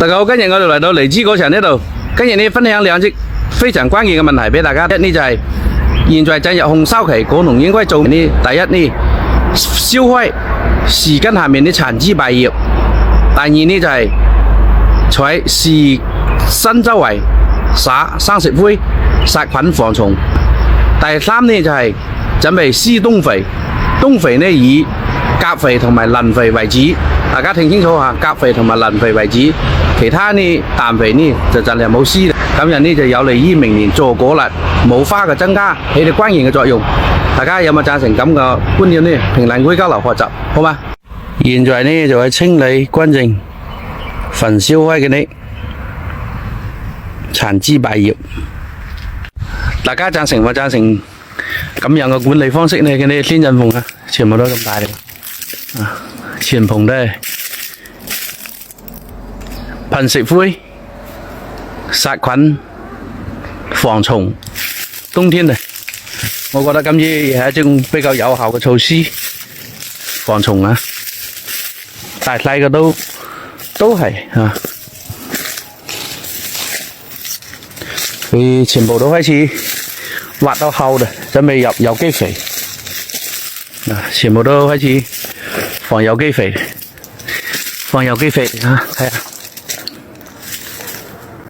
大家好，今日我哋嚟到荔枝果場呢度，今日呢分享兩隻非常關鍵嘅問題俾大家。一呢就係現在進入紅燒期，果農應該做呢？第一呢，燒開樹根下面啲殘枝敗葉；第二呢就係在樹身周圍撒生石灰，殺菌防蟲；第三呢就係準備施冬肥，冬肥呢以鉀肥同埋磷肥為主，大家聽清楚吓，鉀肥同埋磷肥為主，其他呢氮肥呢就盡量冇施，咁樣呢就有利於明年坐果率、冇花嘅增加，起到關鍵嘅作用。大家有冇贊成咁嘅觀點呢？評論區交流學習，好嗎？現在呢就係清理乾淨焚燒開嘅呢殘枝敗葉，大家贊成或贊成咁樣嘅管理方式呢？嘅呢天陣鳳啊，全部都咁大嘅。全棚都係噴石灰、殺菌、防蟲。冬天啊，我覺得今次係一種比較有效嘅措施，防蟲啊，大細嘅都係啊。佢全部都開始挖到厚嘅，準備入有機肥。全部都開始放有機肥，啊，睇下